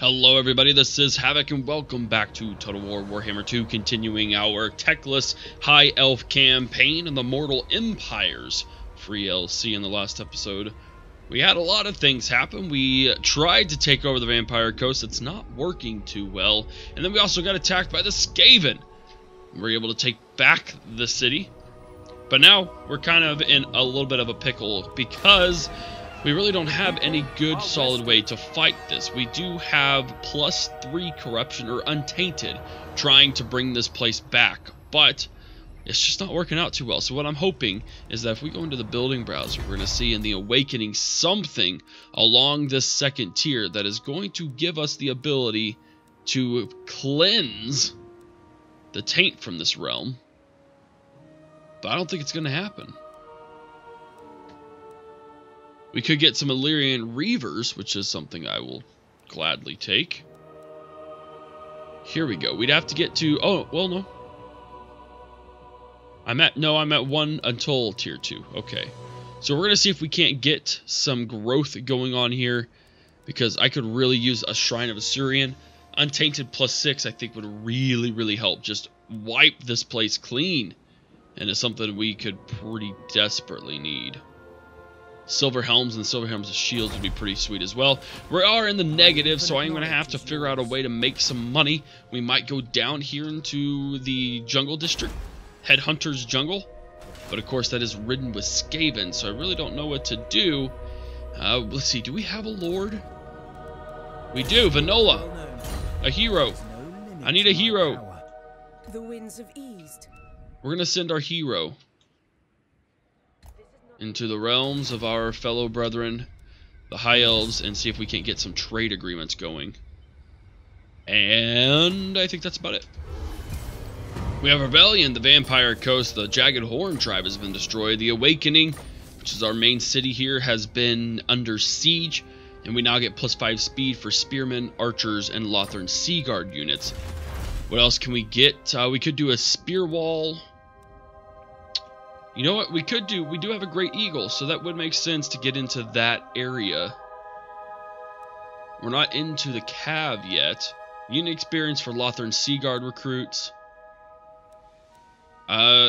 Hello everybody, this is Havoc and welcome back to Total War Warhammer 2, continuing our techless High Elf campaign in the Mortal Empires free LC. In the last episode, we had a lot of things happen. We tried to take over the Vampire Coast. It's not working too well. And then we also got attacked by the Skaven. We were able to take back the city. But now we're kind of in a little bit of a pickle because we really don't have any good solid way to fight this. We do have +3 corruption, or untainted, trying to bring this place back, but it's just not working out too well. So what I'm hoping is that if we go into the building browser, we're going to see in the awakening something along this second tier that is going to give us the ability to cleanse the taint from this realm. But I don't think it's going to happen. We could get some Illyrian Reavers, which is something I will gladly take. Here we go. We'd have to get to... Oh, well, no. I'm at 1 until tier 2. Okay. So we're going to see if we can't get some growth going on here, because I could really use a Shrine of Asuryan. Untainted +6, I think, would really help. Just wipe this place clean. And it's something we could pretty desperately need. Silver helms and silver helms of shields would be pretty sweet as well. We are in the negative, so I'm going to have to figure out a way to make some money. We might go down here into the jungle district, Headhunter's Jungle, but of course that is ridden with Skaven, so I really don't know what to do. Let's see, do we have a lord? We do. Vanola, a hero. I need a hero. The winds have eased. We're going to send our hero into the realms of our fellow brethren, the High Elves, and see if we can't get some trade agreements going. And I think that's about it. We have Rebellion, the Vampire Coast, the Jagged Horn tribe has been destroyed. The Awakening, which is our main city here, has been under siege, and we now get +5 speed for spearmen, archers, and Lothern Sea Guard units. What else can we get? We could do a spear wall. You know what we could do? We do have a Great Eagle, so that would make sense to get into that area. We're not into the Cav yet. Unit experience for Lothern Sea Guard recruits.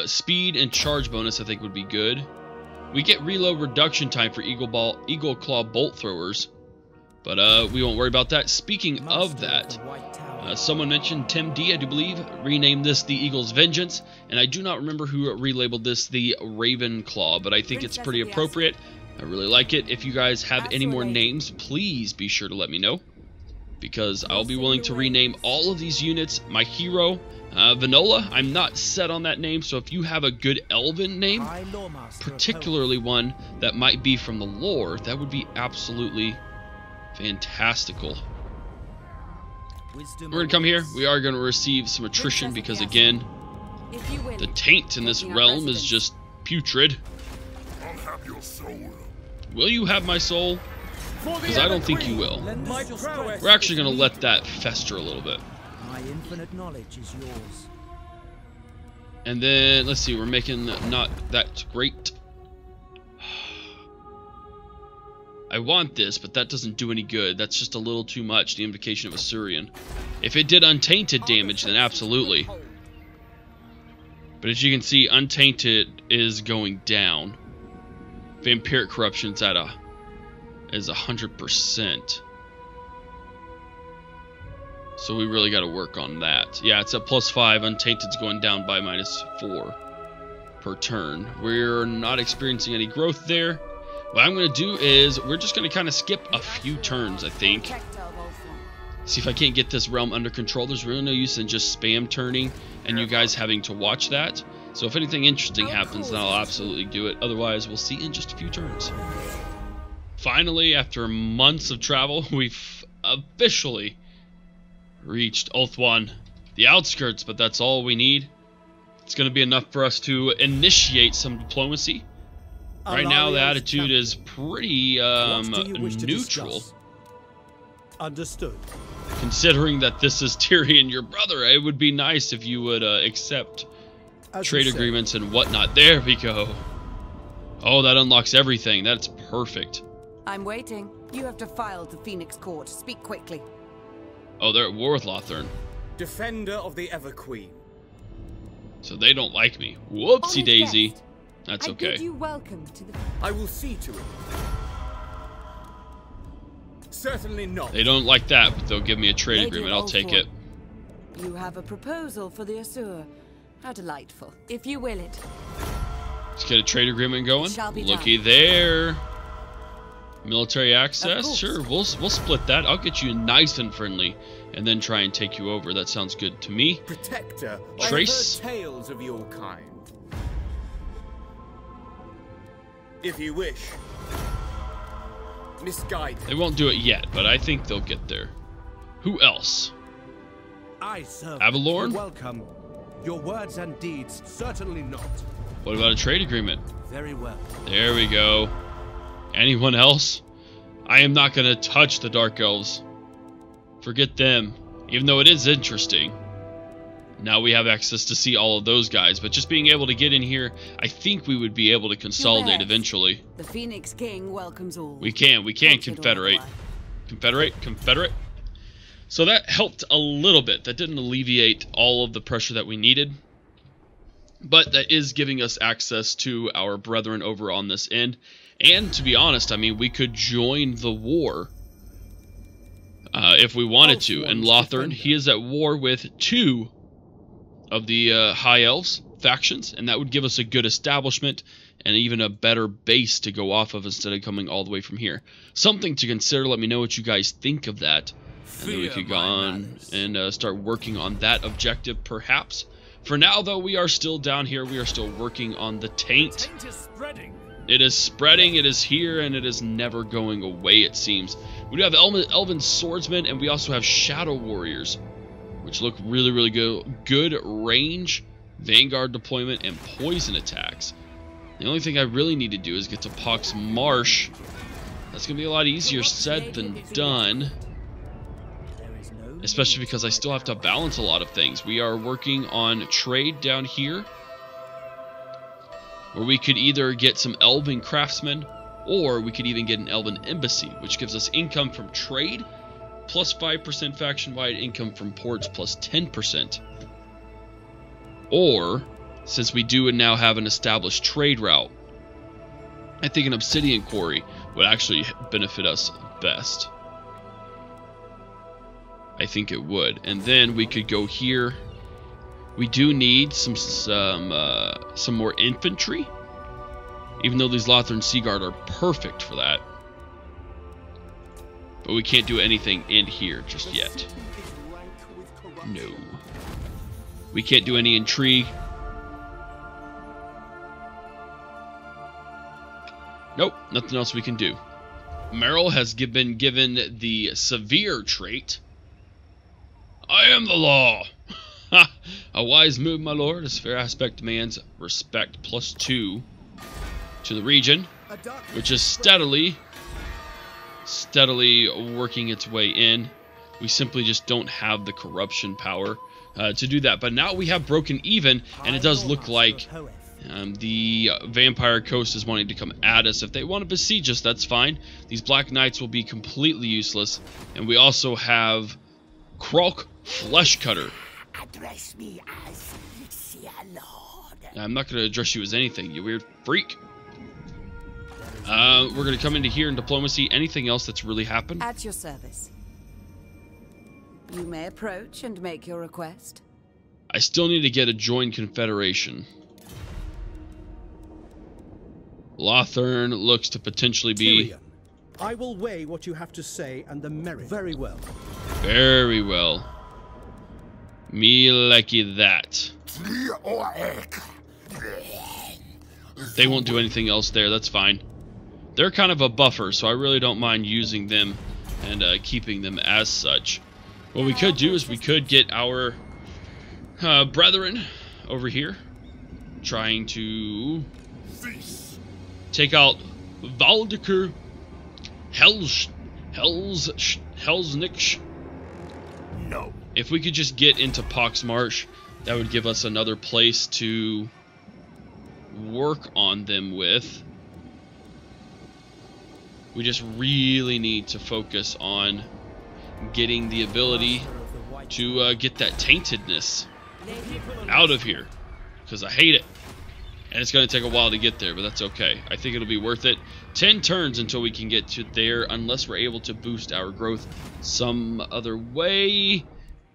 Speed and charge bonus I think would be good. We get reload reduction time for Eagle Claw bolt throwers, but we won't worry about that. Speaking of that, someone mentioned Tim D, I do believe, renamed this the Eagle's Vengeance, and I do not remember who relabeled this the Raven Claw, but I think it's pretty appropriate. I really like it. If you guys have any more names, please be sure to let me know, because I'll be willing to rename all of these units. My hero, Vanola, I'm not set on that name, so if you have a good elven name, particularly one that might be from the lore, that would be absolutely fantastical. We're going to come here. We are going to receive some attrition because, again, the taint in this realm is just putrid. I'll have your soul. Will you have my soul? Because I don't think you will. We're actually going to let that fester a little bit. My infinite knowledge is yours. And then, let's see, we're making not that great. I want this, but that doesn't do any good. That's just a little too much, the invocation of Asuryan. If it did untainted damage, then absolutely. But as you can see, untainted is going down. Vampiric corruption's at is 100%. So we really got to work on that. Yeah, it's at +5. Untainted's going down by -4 per turn. We're not experiencing any growth there. What I'm going to do is, we're just going to kind of skip a few turns, I think. See if I can't get this realm under control. There's really no use in just spam turning and you guys having to watch that. So if anything interesting happens, then I'll absolutely do it. Otherwise, we'll see in just a few turns. Finally, after months of travel, we've officially reached Ulthuan, the outskirts, but that's all we need. It's going to be enough for us to initiate some diplomacy. Right now, the attitude is pretty neutral. Understood. Considering that this is Tyrion, your brother, it would be nice if you would accept trade agreements and whatnot. There we go. Oh, that unlocks everything. That's perfect. I'm waiting. You have to file to Phoenix Court. Speak quickly. Oh, they're at war with Lothern. Defender of the Ever Queen. So they don't like me. Whoopsie Honored daisy. guest, That's I okay. bid you welcome to the... I will see to it. Certainly not. They don't like that, but they'll give me a trade Lady agreement. of I'll take Ulford. it. You have a proposal for the Asur. How delightful. If you will it. Let's get a trade agreement going. Shall be Looky done. there. Military Of access? course. Sure, we'll split that. I'll get you nice and friendly, and then try and take you over. That sounds good to me. Protector. Trace. I have heard tales of your kind. If you wish. Misguided. They won't do it yet, but I think they'll get there. Who else? I serve. Avalorn? You're welcome. Your words and deeds certainly not. What about a trade agreement? Very well. There we go. Anyone else? I am not going to touch the Dark Elves. Forget them. Even though it is interesting. Now we have access to see all of those guys. But just being able to get in here, I think we would be able to consolidate best. eventually. The Phoenix King welcomes all. We can confederate. Confederate. So that helped a little bit. That didn't alleviate all of the pressure that we needed. But that is giving us access to our brethren over on this end. And to be honest, I mean, we could join the war if we wanted to. And Lothern, he is at war with 2 of the High Elves factions. And that would give us a good establishment and even a better base to go off of instead of coming all the way from here. Something to consider. Let me know what you guys think of that. And then we could go on and start working on that objective, perhaps. For now, though, we are still down here. We are still working on the taint. Taint is spreading. It is spreading, it is here, and it is never going away, it seems. We do have Elven Swordsmen, and we also have Shadow Warriors, which look really, really good. Good range, Vanguard deployment, and poison attacks. The only thing I really need to do is get to Pox Marsh. That's going to be a lot easier said than done. Especially because I still have to balance a lot of things. We are working on trade down here, where we could either get some Elven craftsmen, or we could even get an Elven embassy, which gives us income from trade, plus 5% faction-wide income from ports, plus 10%. Or, since we do now have an established trade route, I think an obsidian quarry would actually benefit us best. I think it would. And then we could go here. We do need some more infantry, even though these Lothern Seaguard are perfect for that. But we can't do anything in here just yet. No. We can't do any intrigue. Nope, nothing else we can do. Merrill has been given the severe trait. I am the law. A wise move, my lord. This fair aspect demands respect plus 2 to the region, which is steadily working its way in. We simply just don't have the corruption power to do that. But now we have broken even, and it does look like the Vampire Coast is wanting to come at us. If they want to besiege us, that's fine. These Black Knights will be completely useless. And we also have Kralk Flesh Cutter. Address me as Sir Lord. I'm not going to address you as anything, you weird freak. We're going to come into here in diplomacy. Anything else that's really happened? At your service. You may approach and make your request. I still need to get a joint confederation. Lothern looks to potentially be... Tyrion, I will weigh what you have to say and the merit. Very well. Very well. Me likey that. They won't do anything else there, that's fine. They're kind of a buffer, so I really don't mind using them and keeping them as such. What we could do is we could get our brethren over here, trying to take out Valdekir Helsnich. No. If we could just get into Pox Marsh, that would give us another place to work on them with. We just really need to focus on getting the ability to get that taintedness out of here, because I hate it. And it's going to take a while to get there, but that's okay. I think it'll be worth it. 10 turns until we can get to there, unless we're able to boost our growth some other way.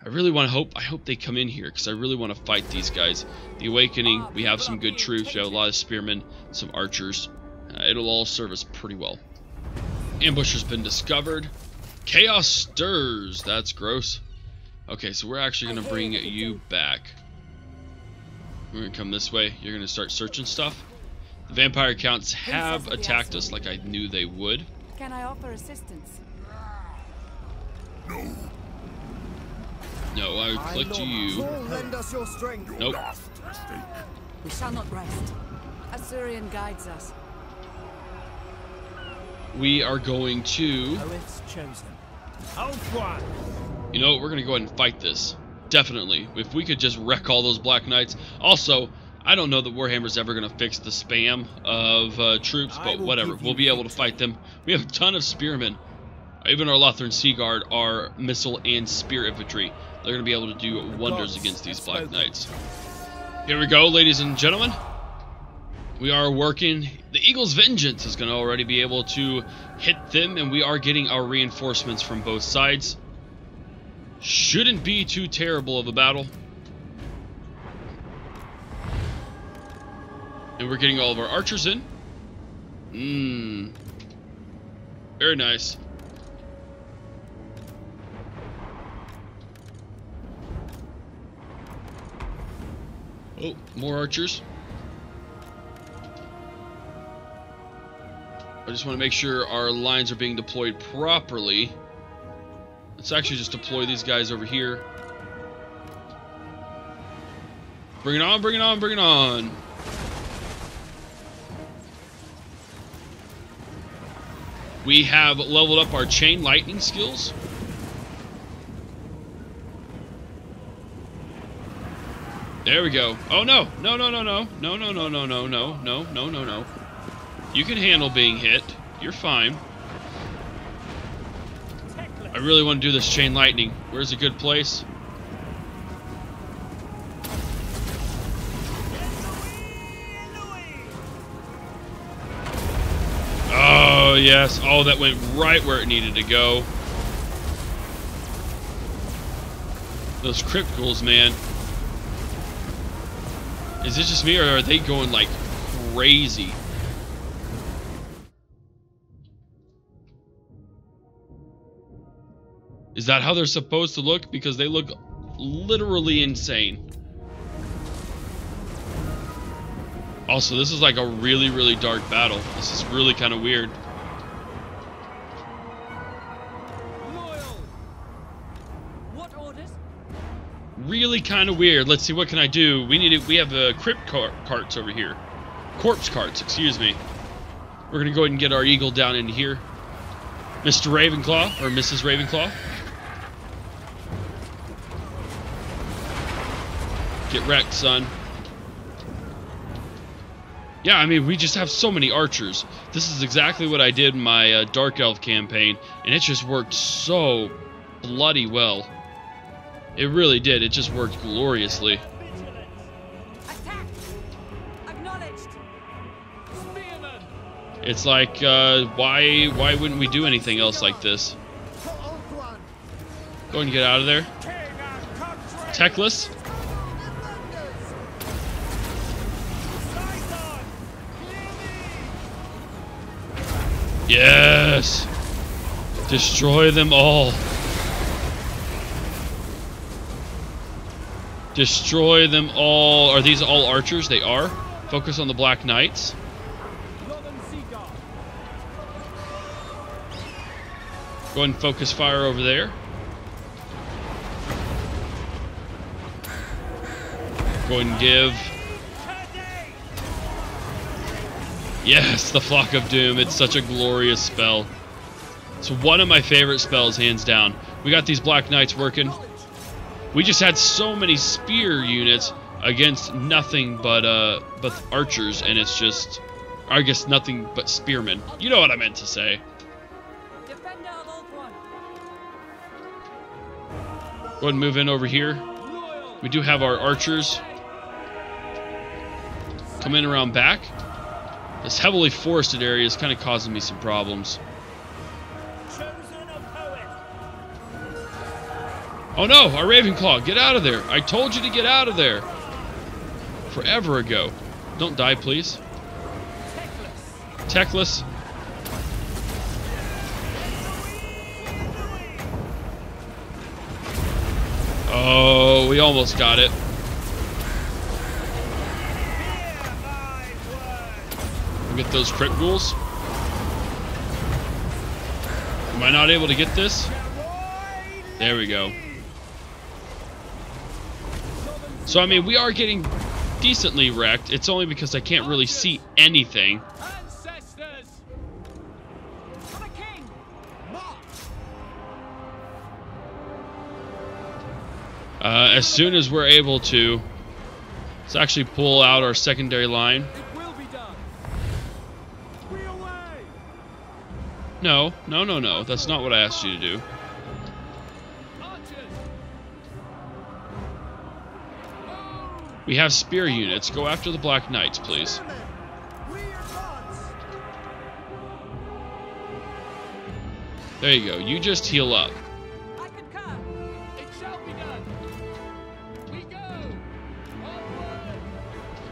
I really want to I hope they come in here, because I really want to fight these guys. The Awakening, we have some good troops. We have a lot of spearmen, some archers. It'll all serve us pretty well. Ambusher's been discovered. Chaos stirs. That's gross. Okay, so we're actually going to bring you back. We're going to come this way. You're going to start searching stuff. The vampire counts have attacked us like I knew they would. Can I offer assistance? No, I would click to you. Lend us your strength. Nope. We shall not rest. Assyrian guides us. We are going to... You know what? We're going to go ahead and fight this. Definitely. If we could just wreck all those Black Knights. Also, I don't know that Warhammer's ever going to fix the spam of troops, but whatever. We'll be able to fight them. We have a ton of spearmen. Even our Lothran Sea Guard are missile and spear infantry. They're going to be able to do wonders against these Black Knights. Here we go, ladies and gentlemen. We are working. The Eagle's Vengeance is going to already be able to hit them, and we are getting our reinforcements from both sides. Shouldn't be too terrible of a battle. And we're getting all of our archers in. Very nice. Oh, more archers. I just want to make sure our lines are being deployed properly. Let's actually just deploy these guys over here. Bring it on, bring it on, bring it on. We have leveled up our chain lightning skills. There we go. Oh no. No, no, no, no. No, no, no, no, no, no, no, no, no, no. You can handle being hit. You're fine. I really want to do this chain lightning. Where's a good place? Oh, yes. Oh, that went right where it needed to go. Those criticals, man. Is it just me, or are they going like crazy? Is that how they're supposed to look? Because they look literally insane. Also, this is like a really, really dark battle. This is really kind of weird. What orders? Really kind of weird. Let's see, what can I do? We have crypt carts over here. Corpse carts, excuse me. We're gonna go ahead and get our eagle down in here. Mr. Ravenclaw, or Mrs. Ravenclaw. Get wrecked, son. Yeah, I mean, we just have so many archers. This is exactly what I did in my Dark Elf campaign, and it just worked so bloody well. It really did. It just worked gloriously. Attack! Acknowledged. Spearman. It's like, why wouldn't we do anything else like this? Go and get out of there. Techless. Yes! Destroy them all. Destroy them all. Are these all archers? They are. Focus on the Black Knights. Go ahead and focus fire over there. Go ahead and give. Yes, the Flock of Doom. It's such a glorious spell. It's one of my favorite spells, hands down. We got these Black Knights working. We just had so many spear units against nothing but archers, and it's just, I guess, nothing but spearmen. You know what I meant to say. ahead and move in over here. We do have our archers. Come in around back. This heavily forested area is kind of causing me some problems. Oh no, our Ravenclaw, get out of there. I told you to get out of there. Forever ago. Don't die, please. Techless. Oh, we almost got it. We'll get those crit ghouls. Am I not able to get this? There we go. So, I mean, we are getting decently wrecked. It's only because I can't really see anything. As soon as we're able to, let's actually pull out our secondary line. No, no, no, no. That's not what I asked you to do. We have spear units. Go after the Black Knights, please. There you go. You just heal up.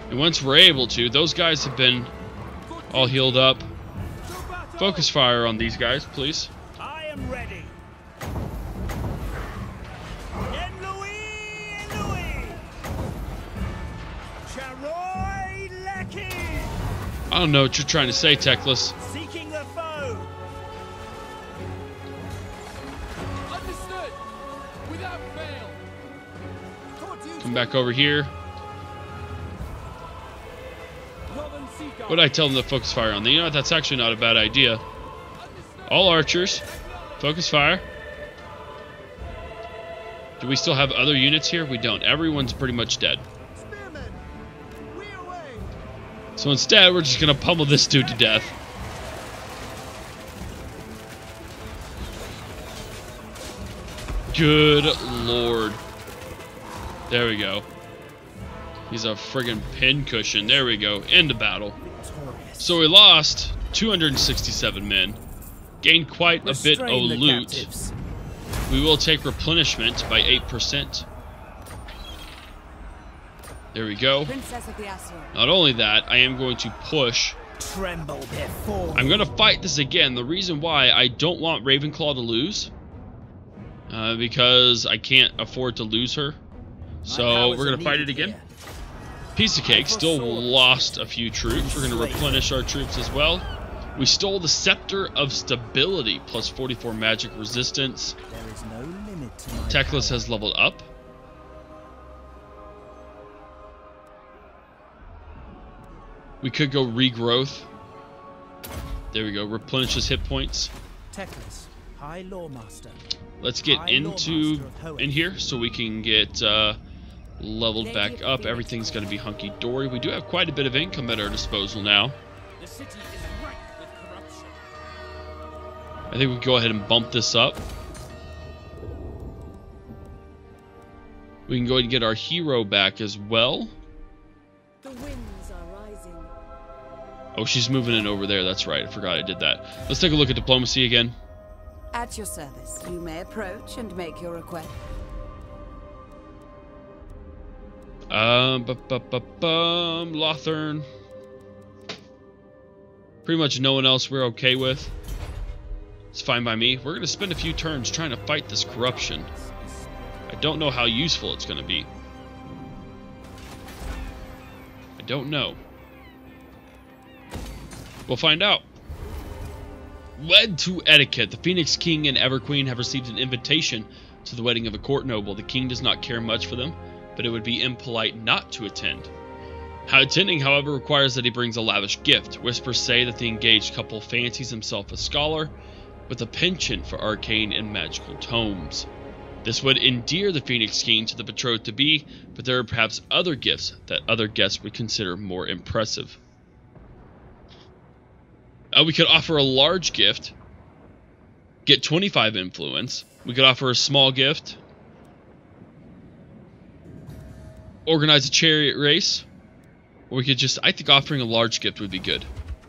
And once we're able to, those guys have been all healed up. Focus fire on these guys, please. I am ready. I don't know what you're trying to say, Techless. Seeking the foe. Understood. Without fail. Come back over here. What did I tell them to focus fire on? You know what? That's actually not a bad idea. All archers, focus fire. Do we still have other units here? We don't. Everyone's pretty much dead. So instead, we're just going to pummel this dude to death. Good lord. There we go. He's a friggin' pincushion. There we go. End of battle. So we lost 267 men. Gained quite a bit of loot. We will take replenishment by 8%. There we go. Not only that, I am going to push. Tremble before I'm going to fight this again. The reason why I don't want Ravenclaw to lose, because I can't afford to lose her. So we're going to fight it again. Piece of cake. Still lost a few troops. We're going to replenish our troops as well. We stole the Scepter of Stability, plus 44 magic resistance. There is no limit to my Techless has leveled up. We could go regrowth. There we go. Replenish his hit points. Techless, High Lawmaster. Let's get in here so we can get leveled back up. Everything's going to be hunky-dory. We do have quite a bit of income at our disposal now. The city is ripe with corruption. I think we can go ahead and bump this up. We can go ahead and get our hero back as well. The winds are rising. Oh, she's moving in over there. That's right. I forgot I did that. Let's take a look at diplomacy again. At your service, you may approach and make your request. Lothern. Pretty much no one else we're okay with. It's fine by me. We're going to spend a few turns trying to fight this corruption. I don't know how useful it's going to be. I don't know. We'll find out. Wed to etiquette. The Phoenix King and Everqueen have received an invitation to the wedding of a court noble. The king does not care much for them, but it would be impolite not to attend. Attending, however, requires that he brings a lavish gift. Whispers say that the engaged couple fancies himself a scholar with a penchant for arcane and magical tomes. This would endear the Phoenix King to the betrothed-to-be, but there are perhaps other gifts that other guests would consider more impressive. We could offer a large gift, get 25 influence. We could offer a small gift, organize a chariot race. Or we could just, I think offering a large gift would be good.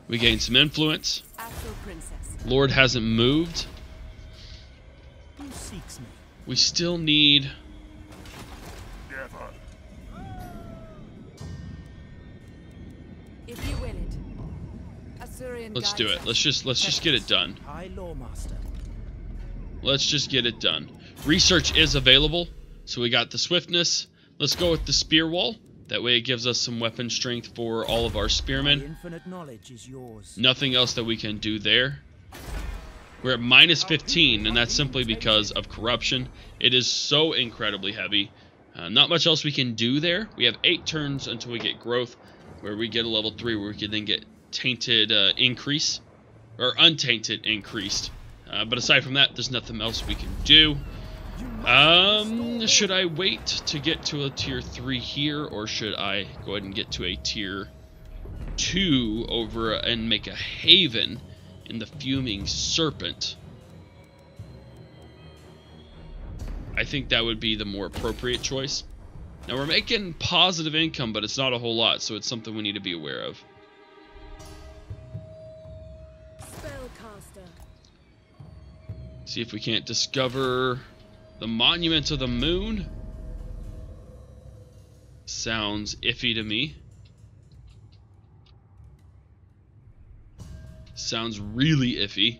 We gain some influence. Astral Princess. Lord hasn't moved. Who seeks me? We still need... If you will it. Assyrian Let's do it. Let's just get it done. High Lawmaster. Let's just get it done. Research is available, so we got the swiftness. Let's go with the spear wall. That way it gives us some weapon strength for all of our My spearmen. infinite knowledge is yours. Nothing else that we can do there. We're at minus 15, and that's simply because of corruption. It is so incredibly heavy. Not much else we can do there. We have 8 turns until we get growth, where we get a level 3, where we can then get tainted increase, or untainted increased. But aside from that, there's nothing else we can do. Should I wait to get to a tier 3 here, or should I go ahead and get to a tier 2 over and make a haven in the Fuming Serpent? I think that would be the more appropriate choice. Now we're making positive income, but it's not a whole lot, so it's something we need to be aware of. Spellcaster. See if we can't discover the Monument of the Moon. Sounds iffy to me. Sounds really iffy.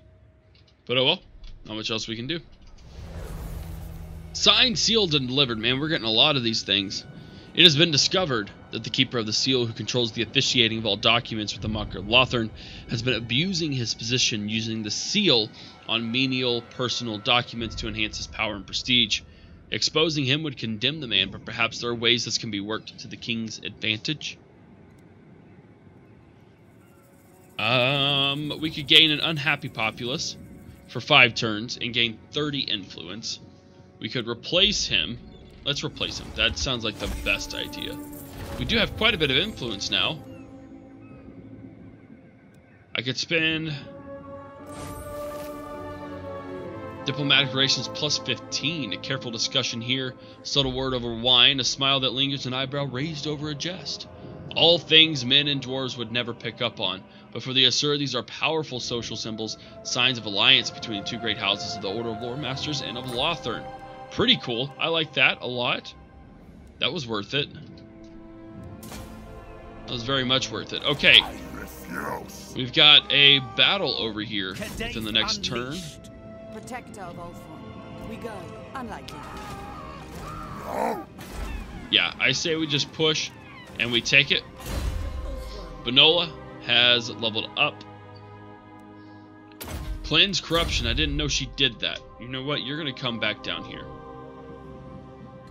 But oh well, not much else we can do. Signed, sealed, and delivered. Man, we're getting a lot of these things. It has been discovered that the Keeper of the Seal, who controls the officiating of all documents with the Mocker Lothern, has been abusing his position using the seal on menial personal documents to enhance his power and prestige. Exposing him would condemn the man, but perhaps there are ways this can be worked to the king's advantage. We could gain an unhappy populace for 5 turns and gain 30 influence. We could replace him. Let's replace him. That sounds like the best idea. We do have quite a bit of influence now. I could spend diplomatic relations plus 15. A careful discussion here. Subtle word over wine. A smile that lingers. An eyebrow raised over a jest. All things men and dwarves would never pick up on. But for the Asur, these are powerful social symbols. Signs of alliance between the 2 great houses of the Order of Lore Masters and of Lothern. Pretty cool. I like that a lot. That was worth it. That was very much worth it. Okay. We've got a battle over here within the next turn. Protector of Ultron. We go. Unlikely. Yeah, I say we just push and we take it. Benola has leveled up. Cleanse corruption. I didn't know she did that. You know what? You're going to come back down here.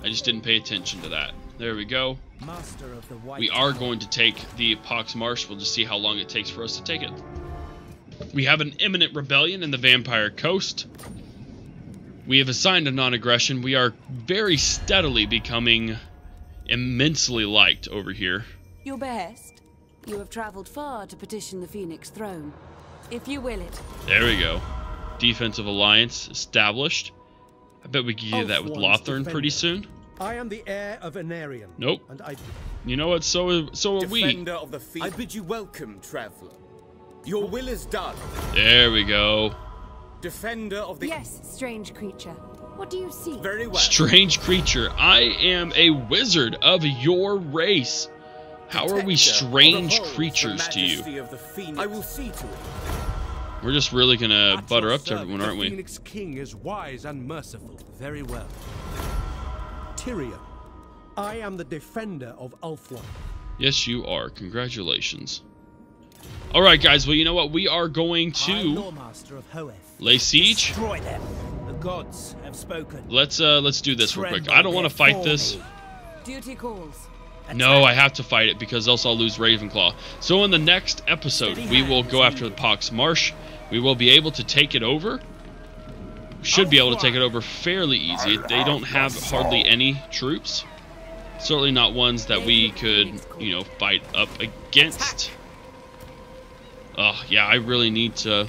I just didn't pay attention to that. There we go. Master of the White We are going to take the Pox Marsh. We'll just see how long it takes for us to take it. We have an imminent rebellion in the Vampire Coast. We have assigned a non-aggression. We are very steadily becoming immensely liked over here. Your behest. You have traveled far to petition the Phoenix throne. If you will it. There we go. Defensive alliance established. I bet we can get that with Lothern pretty soon. I am the heir of Anarion. Nope. And I You know what? So are we. Defender of the Phoenix. I bid you welcome, traveler. Your will is done. There we go. Defender of the... Yes, strange creature. What do you see? Very well. Strange creature. I am a wizard of your race. How are we strange creatures to you? Of the Phoenix. I will see to it. We're just really gonna butter up to everyone, aren't we? The Phoenix King is wise and merciful. Very well. Tyrion. I am the defender of Ultron. Yes, you are. Congratulations. All right, guys. Well, you know what? We are going High to Lawmaster of Hoeth. lay siege. Destroy them. The gods have spoken. Let's do this real quick. I don't want to fight this. Duty calls. No, I have to fight it because else I'll lose Ravenclaw. So in the next episode, we will go after the Pox Marsh. We will be able to take it over. Should be able to take it over fairly easy. They don't have hardly any troops. Certainly not ones that we could, you know, fight up against. Oh, yeah, I really need to...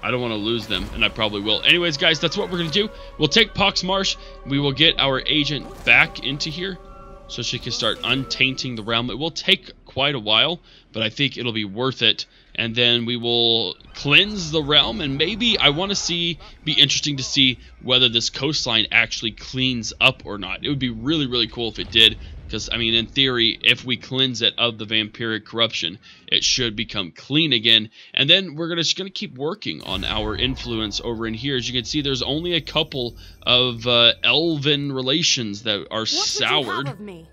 I don't want to lose them, and I probably will. Anyways, guys, that's what we're going to do. We'll take Pox Marsh. We will get our agent back into here so she can start untainting the realm. It will take quite a while, but I think it'll be worth it. And then we will cleanse the realm, and maybe I want to be interesting to see whether this coastline actually cleans up or not. It would be really, really cool if it did, because, I mean, in theory, if we cleanse it of the vampiric corruption, it should become clean again. And then we're just going to keep working on our influence over in here. As you can see, there's only a couple of elven relations that are soured. What would you have of me?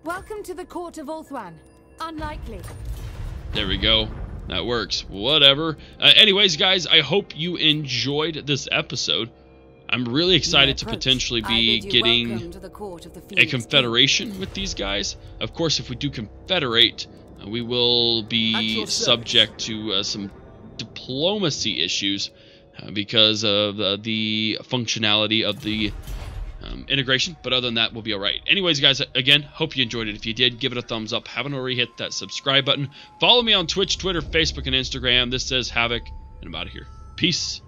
Welcome to the court of Ulthuan. Unlikely. There we go. That works. Whatever. Anyways, guys, I hope you enjoyed this episode. I'm really excited to potentially be getting a confederation with these guys. Of course, if we do confederate, we will be subject to some diplomacy issues because of the functionality of the integration, but other than that, we'll be alright. Anyways, guys, again, hope you enjoyed it. If you did, give it a thumbs up. Haven't already hit that subscribe button. Follow me on Twitch, Twitter, Facebook, and Instagram. This says Havoc, and I'm out of here. Peace.